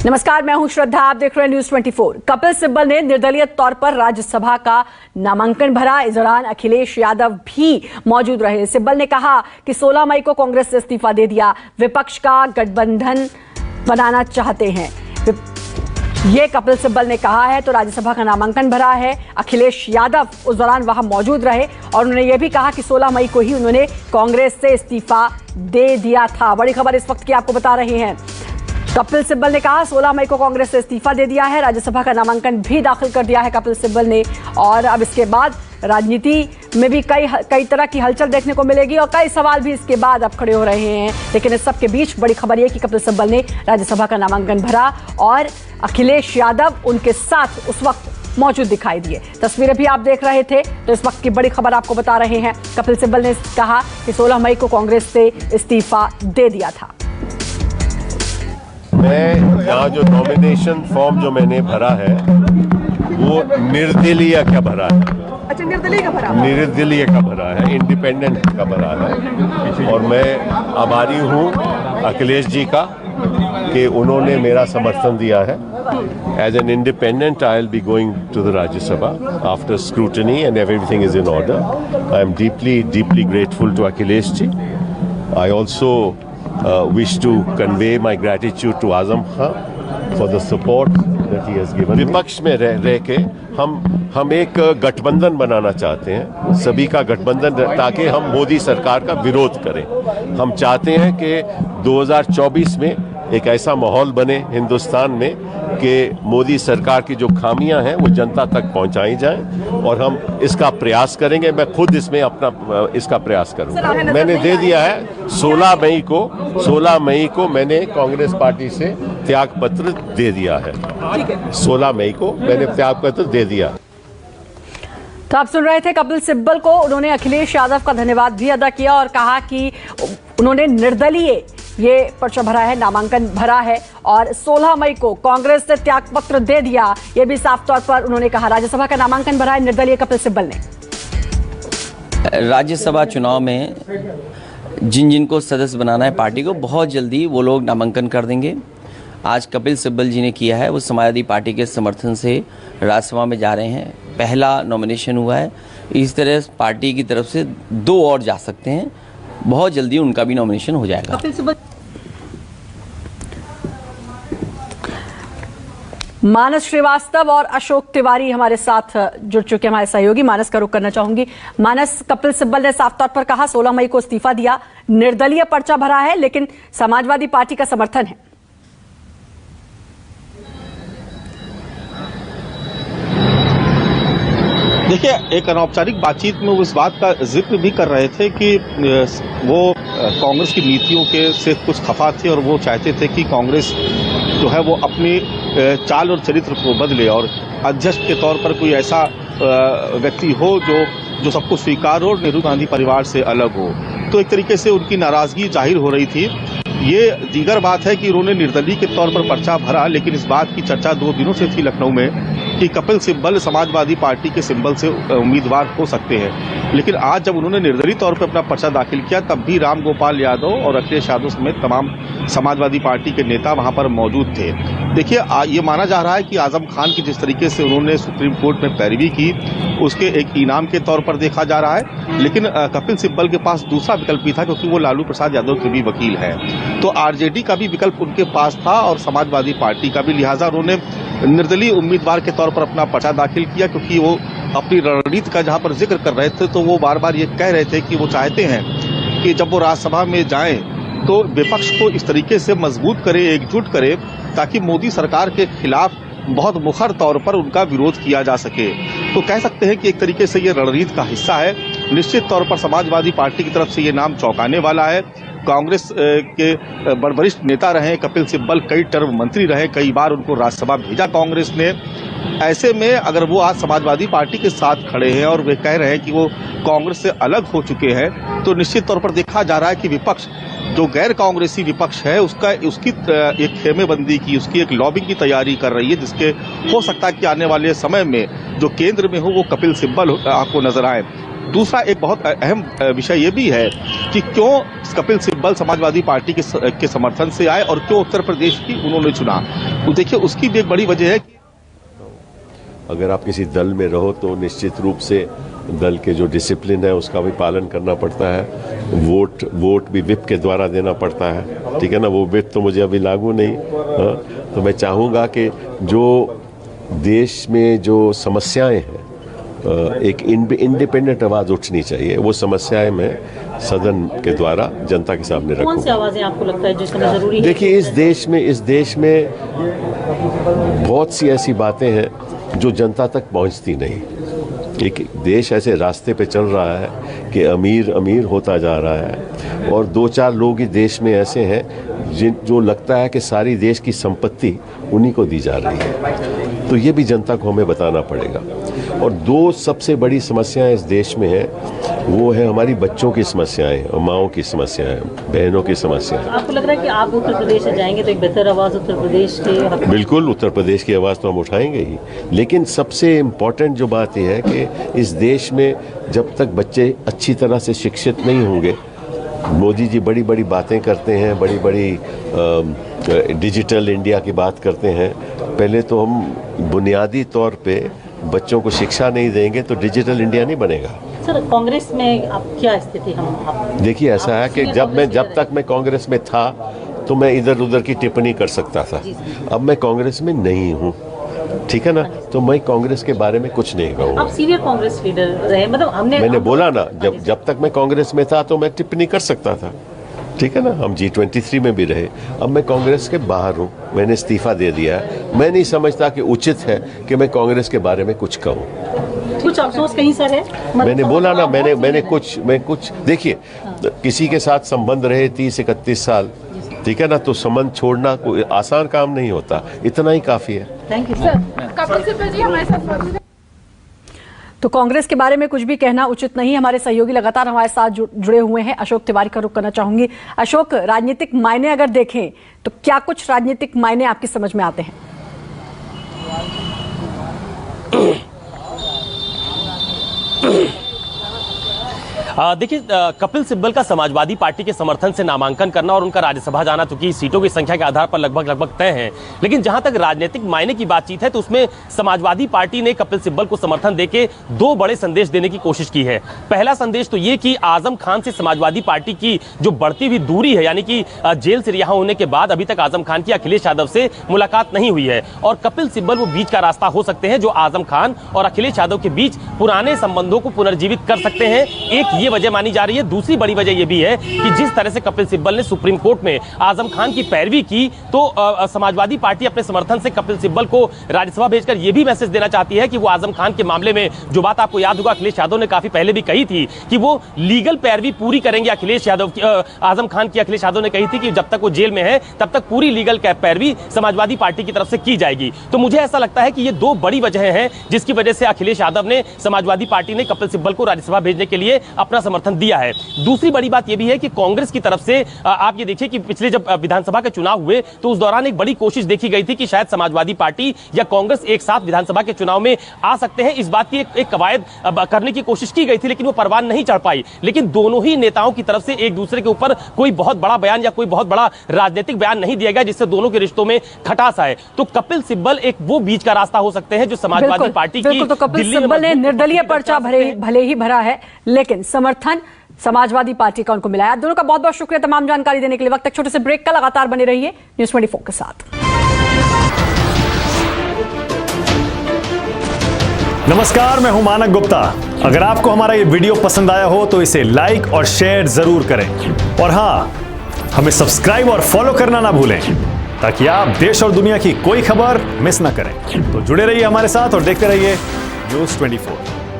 नमस्कार, मैं हूं श्रद्धा। आप देख रहे हैं न्यूज 24। कपिल सिब्बल ने निर्दलीय तौर पर राज्यसभा का नामांकन भरा। इस दौरान अखिलेश यादव भी मौजूद रहे। सिब्बल ने कहा कि 16 मई को कांग्रेस से इस्तीफा दे दिया, विपक्ष का गठबंधन बनाना चाहते हैं। ये कपिल सिब्बल ने कहा है। तो राज्यसभा का नामांकन भरा है। अखिलेश यादव उस दौरान वहां मौजूद रहे और उन्होंने ये भी कहा कि 16 मई को ही उन्होंने कांग्रेस से इस्तीफा दे दिया था। बड़ी खबर इस वक्त की आपको बता रहे हैं। कपिल सिब्बल ने कहा 16 मई को कांग्रेस से इस्तीफा दे दिया है। राज्यसभा का नामांकन भी दाखिल कर दिया है कपिल सिब्बल ने। और अब इसके बाद राजनीति में भी कई तरह की हलचल देखने को मिलेगी और कई सवाल भी इसके बाद अब खड़े हो रहे हैं। लेकिन इस सब के बीच बड़ी खबर यह कि कपिल सिब्बल ने राज्यसभा का नामांकन भरा और अखिलेश यादव उनके साथ उस वक्त मौजूद दिखाई दिए। तस्वीरें भी आप देख रहे थे। तो इस वक्त की बड़ी खबर आपको बता रहे हैं। कपिल सिब्बल ने कहा कि 16 मई को कांग्रेस से इस्तीफा दे दिया था। मैं यहाँ जो नॉमिनेशन फॉर्म जो मैंने भरा है वो निर्दलीय का भरा है। अच्छा, निर्दलीय का भरा? निर्दलीय का भरा है, इंडिपेंडेंट का भरा है। और मैं आभारी हूँ अखिलेश जी का कि उन्होंने मेरा समर्थन दिया है। As an independent I will be going to the Rajya Sabha after scrutiny and everything is in order. I am deeply grateful to Akhilesh ji. I also wish to convey my gratitude to Azam Khan for the support that he has given. विपक्ष में रह के हम एक गठबंधन बनाना चाहते हैं, सभी का गठबंधन, ताकि हम मोदी सरकार का विरोध करें। हम चाहते हैं कि 2024 में एक ऐसा माहौल बने हिंदुस्तान में कि मोदी सरकार की जो खामियां हैं वो जनता तक पहुंचाई जाएं और हम इसका प्रयास करेंगे। मैं खुद इसमें अपना इसका प्रयास करूंगा। मैंने दे दिया है 16 मई को मैंने कांग्रेस पार्टी से त्याग पत्र दे दिया है। 16 मई को मैंने त्याग पत्र दे दिया। तो आप सुन रहे थे कपिल सिब्बल को। उन्होंने अखिलेश यादव का धन्यवाद भी अदा किया और कहा कि उन्होंने निर्दलीय ये पर्चा भरा है, नामांकन भरा है और 16 मई को कांग्रेस से त्याग पत्र दे दिया। ये भी साफ तौर पर उन्होंने कहा। राज्यसभा का नामांकन भरा है निर्दलीय कपिल सिब्बल ने। राज्यसभा चुनाव में जिनको सदस्य बनाना है पार्टी को, बहुत जल्दी वो लोग नामांकन कर देंगे। आज कपिल सिब्बल जी ने किया है, वो समाजवादी पार्टी के समर्थन से राज्यसभा में जा रहे हैं। पहला नॉमिनेशन हुआ है। इस तरह पार्टी की तरफ से 2 और जा सकते हैं। बहुत जल्दी उनका भी नॉमिनेशन हो जाएगा। मानस श्रीवास्तव और अशोक तिवारी हमारे साथ जुड़ चुके हैं, हमारे सहयोगी। मानस का रुख करना चाहूंगी। मानस, कपिल सिब्बल ने साफ तौर पर कहा 16 मई को इस्तीफा दिया, निर्दलीय पर्चा भरा है, लेकिन समाजवादी पार्टी का समर्थन है। देखिए, एक अनौपचारिक बातचीत में वो इस बात का जिक्र भी कर रहे थे कि वो कांग्रेस की नीतियों के से कुछ खफा थे और वो चाहते थे कि कांग्रेस जो है वो अपनी चाल और चरित्र को बदले और अध्यक्ष के तौर पर कोई ऐसा व्यक्ति हो जो सबको स्वीकार हो और नेहरू गांधी परिवार से अलग हो। तो एक तरीके से उनकी नाराजगी जाहिर हो रही थी। ये दीगर बात है कि उन्होंने निर्दलीय के तौर पर पर्चा भरा, लेकिन इस बात की चर्चा 2 दिनों से थी लखनऊ में कि कपिल सिब्बल समाजवादी पार्टी के सिंबल से उम्मीदवार हो सकते हैं। लेकिन आज जब उन्होंने निर्दलीय तौर पर अपना पर्चा दाखिल किया, तब भी राम गोपाल यादव और अखिलेश यादव समेत तमाम समाजवादी पार्टी के नेता वहां पर मौजूद थे। देखिए, ये माना जा रहा है कि आजम खान की जिस तरीके से उन्होंने सुप्रीम कोर्ट में पैरवी की, उसके एक इनाम के तौर पर देखा जा रहा है। लेकिन कपिल सिब्बल के पास दूसरा विकल्प भी था, क्योंकि वो लालू प्रसाद यादव के भी वकील हैं। तो आरजेडी का भी विकल्प उनके पास था और समाजवादी पार्टी का भी। लिहाजा उन्होंने निर्दलीय उम्मीदवार के तौर पर अपना पर्चा दाखिल किया, क्योंकि वो अपनी रणनीति का जहां पर जिक्र कर रहे थे तो वो बार बार ये कह रहे थे कि वो चाहते हैं कि जब वो राज्यसभा में जाएं तो विपक्ष को इस तरीके से मजबूत करे, एकजुट करे, ताकि मोदी सरकार के खिलाफ बहुत मुखर तौर पर उनका विरोध किया जा सके। तो कह सकते हैं कि एक तरीके से ये रणनीति का हिस्सा है। निश्चित तौर पर समाजवादी पार्टी की तरफ से ये नाम चौंकाने वाला है। कांग्रेस के वरिष्ठ नेता रहे कपिल सिब्बल, कई टर्म मंत्री रहे, कई बार उनको राज्यसभा भेजा कांग्रेस ने। ऐसे में अगर वो आज समाजवादी पार्टी के साथ खड़े हैं और वे कह रहे हैं कि वो कांग्रेस से अलग हो चुके हैं, तो निश्चित तौर पर देखा जा रहा है कि विपक्ष, जो गैर कांग्रेसी विपक्ष है, उसकी एक खेमेबंदी की, उसकी एक लॉबिंग की तैयारी कर रही है, जिसके हो सकता है कि आने वाले समय में जो केंद्र में हो वो कपिल सिब्बल आपको नजर आए। दूसरा एक बहुत अहम विषय ये भी है कि क्यों कपिल सिब्बल समाजवादी पार्टी के समर्थन से आए और क्यों उत्तर प्रदेश की उन्होंने चुना। तो देखिए उसकी भी एक बड़ी वजह है। अगर आप किसी दल में रहो तो निश्चित रूप से दल के जो डिसिप्लिन है उसका भी पालन करना पड़ता है। वोट भी विप के द्वारा देना पड़ता है, ठीक है ना। वो विप तो मुझे अभी लागू नहीं। तो मैं चाहूँगा कि जो देश में जो समस्याएं हैं, एक इंडिपेंडेंट आवाज़ उठनी चाहिए। वो समस्याएं मैं सदन के द्वारा जनता के सामने रखूँ। कौन सी आवाज़ें आपको लगता है जो समय जरूरी है? देखिए इस देश में बहुत सी ऐसी बातें हैं जो जनता तक पहुंचती नहीं। एक देश ऐसे रास्ते पे चल रहा है कि अमीर अमीर होता जा रहा है और 2-4 लोग ही देश में ऐसे हैं जो लगता है कि सारी देश की संपत्ति उन्हीं को दी जा रही है। तो ये भी जनता को हमें बताना पड़ेगा। और 2 सबसे बड़ी समस्याएं इस देश में है, वो है हमारी बच्चों की समस्याएं और माँओं की समस्याएं, बहनों की समस्याएं। आपको लग रहा है कि आप उत्तर प्रदेश से जाएंगे तो एक बेहतर आवाज़ उत्तर प्रदेश के? बिल्कुल, उत्तर प्रदेश की आवाज़ तो हम उठाएंगे ही, लेकिन सबसे इम्पोर्टेंट जो बात यह है कि इस देश में जब तक बच्चे अच्छी तरह से शिक्षित नहीं होंगे, मोदी जी बड़ी बड़ी बातें करते हैं, बड़ी बड़ी डिजिटल इंडिया की बात करते हैं। पहले तो हम बुनियादी तौर पे बच्चों को शिक्षा नहीं देंगे तो डिजिटल इंडिया नहीं बनेगा। सर कांग्रेस में अब क्या स्थिति हम? देखिए ऐसा है कि जब तक मैं कांग्रेस में था तो मैं इधर उधर की टिप्पणी कर सकता था। अब मैं कांग्रेस में नहीं हूँ, ठीक है ना, तो मैं कांग्रेस के बारे में कुछ नहीं कहूँगा। आप सीनियर कांग्रेस लीडर रहे, मतलब मैंने बोला ना, जब तक मैं कांग्रेस में था तो मैं टिप्पणी कर सकता था, ठीक है ना। हम G23 में भी रहे। अब मैं कांग्रेस के बाहर हूँ, मैंने इस्तीफा दे दिया है। मैं नहीं समझता कि उचित है कि मैं कांग्रेस के बारे में कुछ कहूँ। कुछ अफसोस कहीं सर है? मैंने बोला ना, मैं कुछ देखिए, किसी के साथ संबंध रहे 30-31 साल, ठीक है ना, तो संबंध छोड़ना कोई आसान काम नहीं होता, इतना ही काफी है। Thank you sir. Kapil Sibal ji हमारे साथ मौजूद हैं। तो कांग्रेस के बारे में कुछ भी कहना उचित नहीं। हमारे सहयोगी लगातार हमारे साथ जुड़े हुए हैं। अशोक तिवारी का रुख करना चाहूंगी। अशोक, राजनीतिक मायने अगर देखें तो क्या कुछ राजनीतिक मायने आपकी समझ में आते हैं? देखिए, कपिल सिब्बल का समाजवादी पार्टी के समर्थन से नामांकन करना और उनका राज्यसभा जाना, चूंकि सीटों की संख्या के आधार पर लगभग तय है, लेकिन जहां तक राजनीतिक मायने की बातचीत है तो उसमें समाजवादी पार्टी ने कपिल सिब्बल को समर्थन देके 2 बड़े संदेश देने की कोशिश की है। पहला संदेश तो ये कि आजम खान से समाजवादी पार्टी की जो बढ़ती हुई दूरी है, यानी कि जेल से रिहा होने के बाद अभी तक आजम खान की अखिलेश यादव से मुलाकात नहीं हुई है और कपिल सिब्बल वो बीच का रास्ता हो सकते हैं जो आजम खान और अखिलेश यादव के बीच पुराने संबंधों को पुनर्जीवित कर सकते हैं। एक ये वजह मानी जा रही है। दूसरी बड़ी वजह यह भी है कि जिस तरह से कपिल सिब्बल ने सुप्रीम कोर्ट में आजम खान की पैरवी की, तो समाजवादी पार्टी अपने समर्थन से कपिल सिब्बल को राज्यसभा भेजकर यह भी मैसेज देना चाहती है कि वो आजम खान के मामले में, जो बात आपको याद होगा अखिलेश यादव ने काफी पहले भी कही थी कि वो लीगल पैरवी पूरी करेंगे अखिलेश यादव की, आजम खान की। अखिलेश यादव ने कही थी कि जब तक वो जेल में है तब तक पूरी लीगल पैरवी समाजवादी पार्टी की तरफ से की जाएगी। तो मुझे ऐसा लगता है कि ये 2 बड़ी वजह हैं जिसकी वजह से अखिलेश यादव ने, समाजवादी पार्टी ने कपिल सिब्बल को राज्यसभा भेजने के लिए अपना समर्थन दिया है। दूसरी बड़ी बात यह भी है कि कांग्रेस की तरफ से आप ये देखिए कि पिछले जब विधानसभा के चुनाव हुए तो उस दौरान एक बड़ी कोशिश देखी गई थी कि शायद समाजवादी पार्टी या कांग्रेस एक साथ विधानसभा के चुनाव में आ सकते हैं। इस बात की एक कवायद करने की कोशिश की गई थी, लेकिन वो परवान नहीं चढ़ पाई। लेकिन दोनों ही नेताओं की तरफ से एक दूसरे के ऊपर कोई बहुत बड़ा बयान या कोई बहुत बड़ा राजनीतिक बयान नहीं दिया गया जिससे दोनों के रिश्तों में खटास आए। तो कपिल सिब्बल एक वो बीच का रास्ता हो सकते हैं जो समाजवादी पार्टी की। तो कपिल सिब्बल ने निर्दलीय पर्चा भले ही भरा है, लेकिन समर्थन समाजवादी पार्टी का उनको मिला है। आप दोनों का बहुत बहुत शुक्रिया तमाम जानकारी देने के लिए। वक्त एक छोटे से ब्रेक का, लगातार बने रहिए न्यूज़ 24 के साथ। नमस्कार, मैं हूं मानक गुप्ता। अगर आपको हमारा ये वीडियो पसंद आया हो तो इसे लाइक और शेयर जरूर करें और हां, हमें सब्सक्राइब और फॉलो करना ना भूलें ताकि आप देश और दुनिया की कोई खबर मिस ना करें। तो जुड़े रहिए हमारे साथ और देखते रहिए न्यूज़ 24।